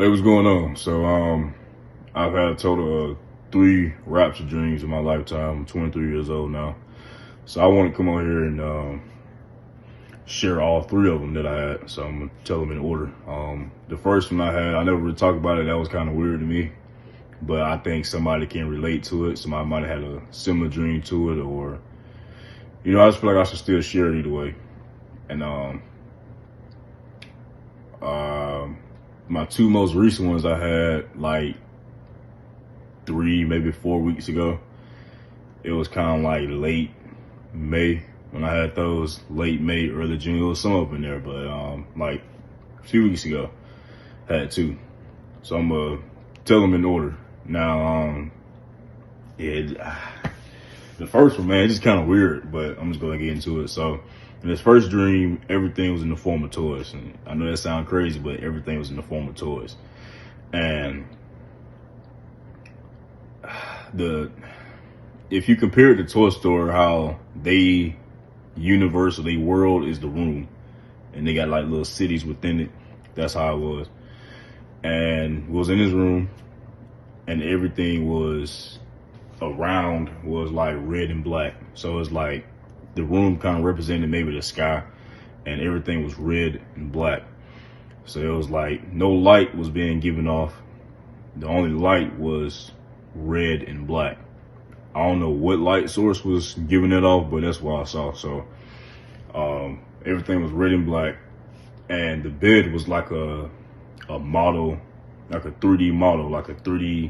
Hey, what's going on? So, I've had a total of 3 Rapture dreams in my lifetime. I'm 23 years old now. So I want to come on here and share all 3 of them that I had. So I'm going to tell them in order. The first one I had, I never really talked about it. That was kind of weird to me. But I think somebody can relate to it. Somebody might have had a similar dream to it. Or, I just feel like I should still share it either way. And my 2 most recent ones I had like 3, maybe 4 weeks ago. It was kind of like late May when I had those, late May, early June. It was some up in there, but like a few weeks ago, I had 2. So I'm gonna tell them in order. Now, the first one, man, it's just kind of weird, but I'm just gonna get into it. So in this first dream, everything was in the form of toys. And I know that sounds crazy, but everything was in the form of toys. And if you compare it to Toy Store, how they universe, they world is the room, and they got like little cities within it. That's how it was. And was in this room, and everything was around was like red and black. So it's like the room kind of represented maybe the sky, and everything was red and black. So it was like no light was being given off. The only light was red and black. I don't know what light source was giving it off, but that's what I saw. So everything was red and black, and the bed was like a model, like a 3D model, like a 3D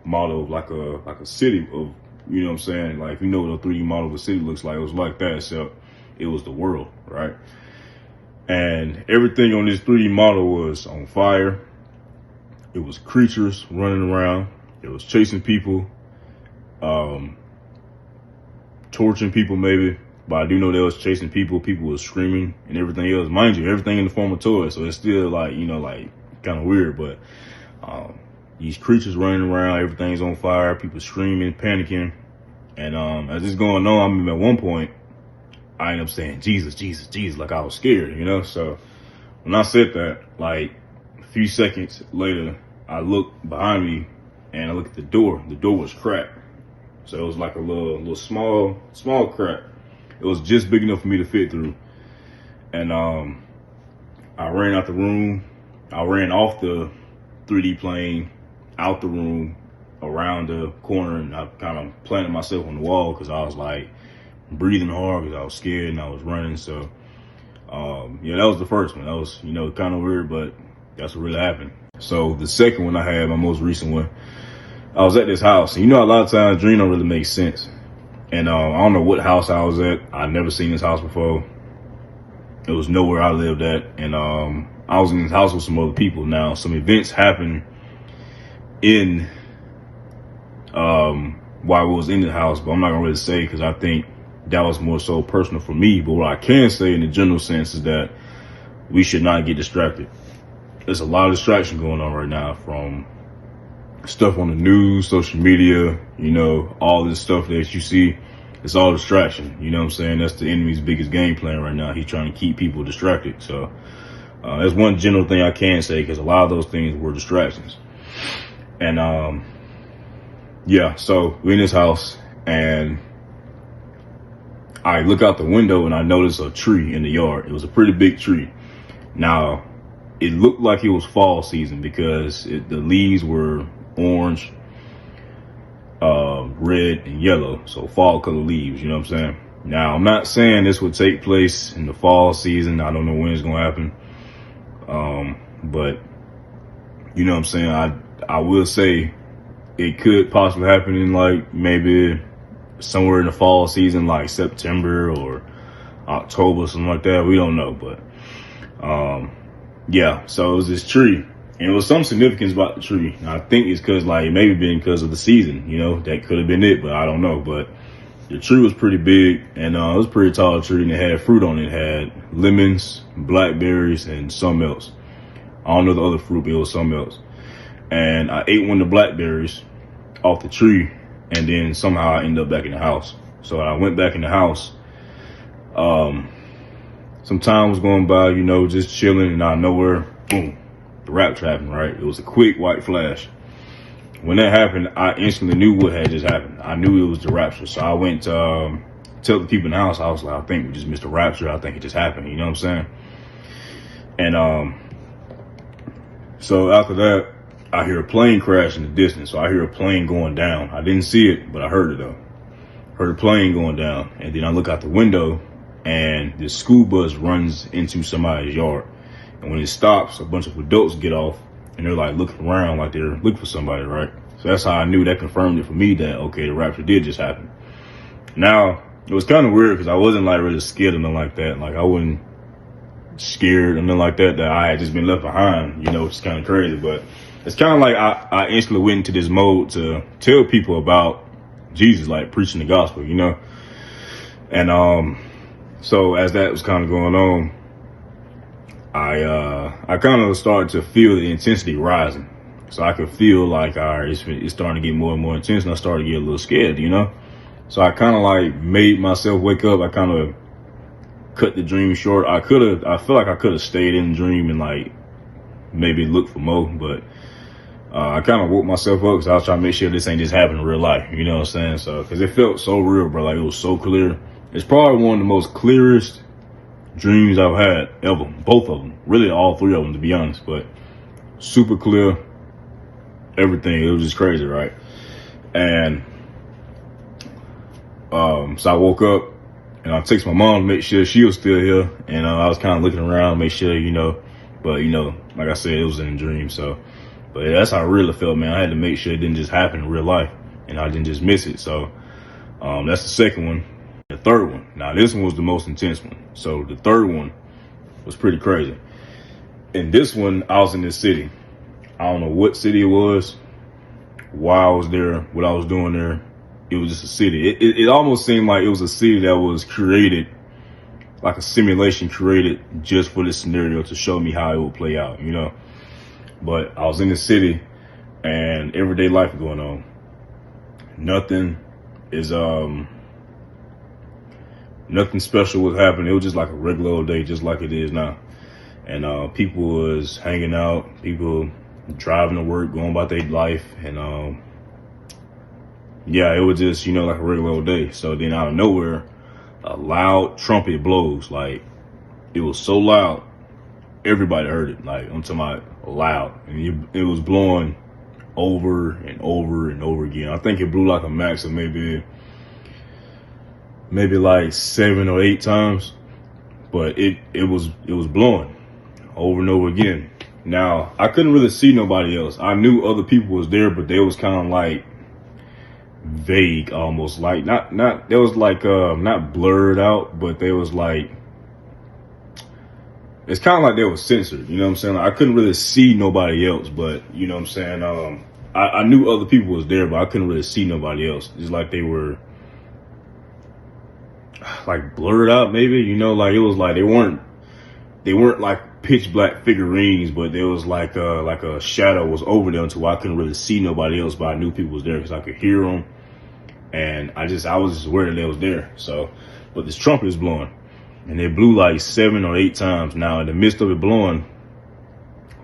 model of like a city of, you know what I'm saying? Like, if you know what a 3D model of a city looks like, it was like that, except it was the world, right? And everything on this 3D model was on fire. It was creatures running around. It was chasing people, torching people maybe. But I do know they was chasing people. People was screaming and everything else. Mind you, everything in the form of toys. So it's still like, like kind of weird. But these creatures running around, everything's on fire, people screaming, panicking. And as it's going on, I mean, at one point, I ended up saying, Jesus, Jesus, Jesus, like I was scared, So when I said that, like a few seconds later, I looked behind me and I looked at the door. The door was cracked. So it was like a little small crack. It was just big enough for me to fit through. And I ran out the room. I ran off the 3D plane, out the room, around the corner, and I kind of planted myself on the wall because I was like breathing hard because I was scared and I was running. So that was the first one. That was, kind of weird, but that's what really happened. So the second one I had, my most recent one, I was at this house, and a lot of times dreams don't really make sense. And I don't know what house I was at. I'd never seen this house before. It was nowhere I lived at, and I was in this house with some other people. Now, some events happened in while I was in the house, but I'm not gonna really say because I think that was more so personal for me. But what I can say in the general sense is that we should not get distracted. There's a lot of distraction going on right now, from stuff on the news, social media, all this stuff that you see. It's all distraction. You know what I'm saying? That's the enemy's biggest game plan right now. He's trying to keep people distracted. So that's one general thing I can say, because a lot of those things were distractions. And so we're in this house, and I look out the window and I notice a tree in the yard. It was a pretty big tree. Now, it looked like it was fall season because the leaves were orange, red, and yellow. So fall color leaves, you know what I'm saying? Now, I'm not saying this would take place in the fall season. I don't know when it's going to happen. But you know what I'm saying? I will say it could possibly happen in like maybe somewhere in the fall season, like September or October, something like that. We don't know, but so it was this tree, and it was some significance about the tree. And I think it's because maybe because of the season, that could have been it, but I don't know. But the tree was pretty big, and it was a pretty tall tree, and it had fruit on it. It had lemons, blackberries, and something else. I don't know the other fruit, but it was something else. And I ate one of the blackberries off the tree, and then somehow I ended up back in the house. So I went back in the house. Some time was going by, just chilling, and out of nowhere, boom, the rapture happened, right? It was a quick white flash. When that happened, I instantly knew what had just happened. I knew it was the rapture. So I went to tell the people in the house, I was like, I think we just missed the rapture. I think it just happened. You know what I'm saying? And so after that, I hear a plane crash in the distance. So I hear a plane going down. I didn't see it, but I heard it though. Heard a plane going down. And then I look out the window and this school bus runs into somebody's yard. And when it stops, a bunch of adults get off and they're like looking around like they're looking for somebody, right? So that's how I knew. That confirmed it for me that, okay, the rapture did just happen. Now, it was kind of weird because I wasn't like really scared or nothing like that. Like I wasn't scared or nothing like that I had just been left behind, you know, which is kind of crazy. But it's kind of like I instantly went into this mode to tell people about Jesus, like preaching the gospel, you know? And so as that was kind of going on, I kind of started to feel the intensity rising. So I could feel like, all right, it's starting to get more and more intense, and I started to get a little scared, you know? So I kind of like made myself wake up. I kind of cut the dream short. I feel like I could have stayed in the dream and like maybe looked for more, but I kind of woke myself up because I was trying to make sure this ain't just happening in real life, you know what I'm saying? So, because it felt so real, bro. Like it was so clear. It's probably one of the most clearest dreams I've had ever. Both of them, really all three of them, to be honest. But super clear, everything. It was just crazy, right? And so I woke up and I texted my mom to make sure she was still here. And I was kind of looking around, make sure, you know. But you know, like I said, it was in a dream. So, but yeah, that's how I really felt, man. I had to make sure it didn't just happen in real life, and I didn't just miss it. So, that's the second one. The third one. Now, this one was the most intense one. So the third one was pretty crazy. And this one, I was in this city. I don't know what city it was, why I was there, what I was doing there. It was just a city. It almost seemed like it was a city that was created, like a simulation created just for this scenario to show me how it would play out, you know. But I was in the city and everyday life going on. Nothing special was happening. It was just like a regular old day, just like it is now. And people was hanging out, people driving to work, going about their life. And yeah, it was just, you know, like a regular old day. So then out of nowhere, a loud trumpet blows. Like it was so loud, everybody heard it. Like I'm talking about loud. And it was blowing over and over and over again. I think it blew like a max of maybe like 7 or 8 times, but it was blowing over and over again. Now I couldn't really see nobody else. I knew other people was there, but they was kind of like vague, almost like not they was like not blurred out, but they was like, it's kind of like they were censored, you know what I'm saying? Like, I couldn't really see nobody else, but you know what I'm saying? I knew other people was there, but I couldn't really see nobody else. It's like they were like blurred out, maybe, you know, like it was like they weren't like pitch black figurines, but there was like a shadow was over them to where I couldn't really see nobody else, but I knew people was there because I could hear them, and I was just aware that they was there. So, but this trumpet is blowing, and it blew like 7 or 8 times. Now, in the midst of it blowing,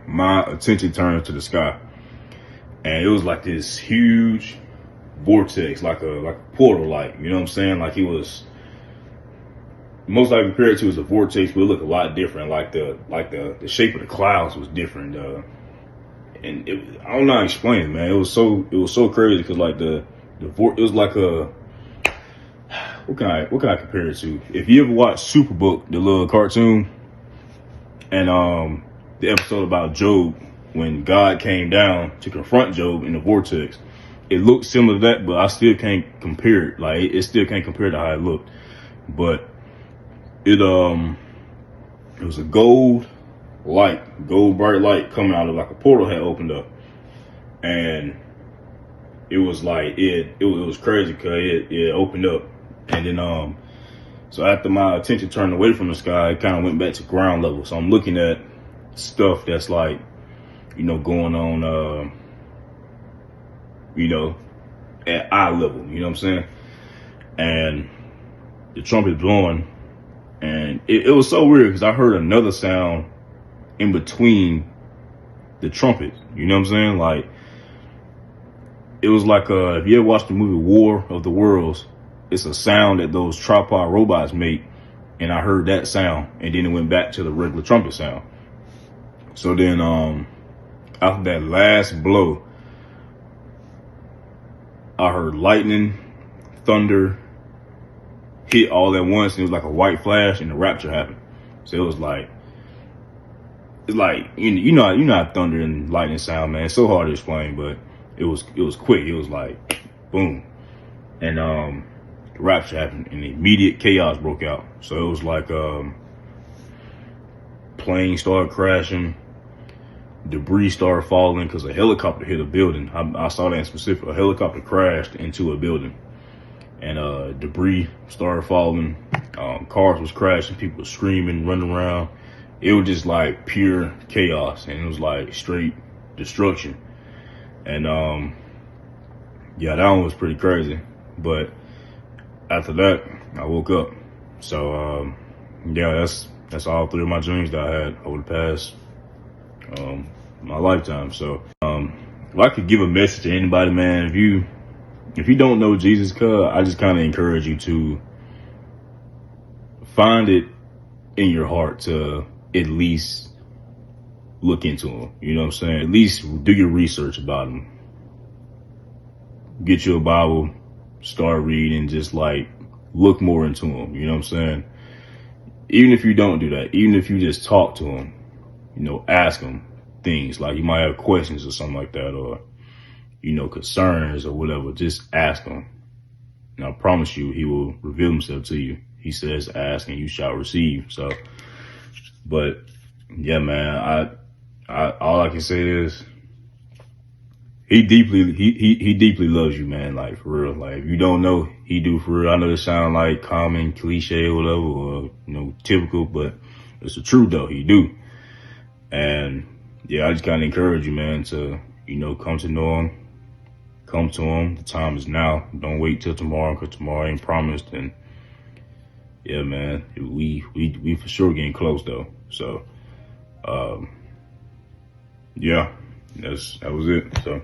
my attention turned to the sky, and it was like this huge vortex, like a portal, like, you know what I'm saying? Like it was. Most I compare it to is a vortex, but it looked a lot different. Like the shape of the clouds was different, and I don't know how to explain it, man. It was so crazy because like it was like a, what can I compare it to? If you ever watch Superbook, the little cartoon, and the episode about Job when God came down to confront Job in the vortex, it looked similar to that, but I still can't compare it. Like it still can't compare to how it looked, but. It was a gold bright light coming out of like a portal had opened up, and it was like it was crazy because it opened up, and then so after my attention turned away from the sky, it kind of went back to ground level. So I'm looking at stuff that's like, you know, going on, you know, at eye level. You know what I'm saying? And the trumpet blowing. And it was so weird because I heard another sound in between the trumpet. You know what I'm saying? Like, it was like, if you ever watched the movie War of the Worlds, it's a sound that those tripod robots make. And I heard that sound, and then it went back to the regular trumpet sound. So then, after that last blow, I heard lightning, thunder hit all at once, and it was like a white flash, and the rapture happened. So it was like, it's like, you know how thunder and lightning sound, man. It's so hard to explain, but it was quick. It was like, boom, and the rapture happened, and immediate chaos broke out. So it was like, planes started crashing, debris started falling because a helicopter hit a building. I saw that in specific. A helicopter crashed into a building, and debris started falling. Cars was crashing, people were screaming, running around. It was just like pure chaos, and it was like straight destruction. And yeah, that one was pretty crazy. But after that, I woke up. So yeah, that's all three of my dreams that I had over the past my lifetime. So if I could give a message to anybody, man, if you don't know Jesus, I just kind of encourage you to find it in your heart to at least look into him. You know what I'm saying? At least do your research about him. Get you a Bible, start reading, just like look more into him. You know what I'm saying? Even if you don't do that, even if you just talk to him, you know, ask him things like you might have questions or something like that, or, you know, concerns or whatever, just ask him. And I promise you, he will reveal himself to you. He says, ask and you shall receive. So, but yeah, man, I all I can say is he deeply loves you, man. Like, for real. Like, if you don't know, he do, for real. I know it sound like common cliche or whatever, or, you know, typical, but it's the truth though. He do. And yeah, I just kind of encourage you, man, to, you know, come to know him, come to him. The time is now. Don't wait till tomorrow, because tomorrow ain't promised. And yeah, man, we for sure getting close though. So, yeah, that was it. So.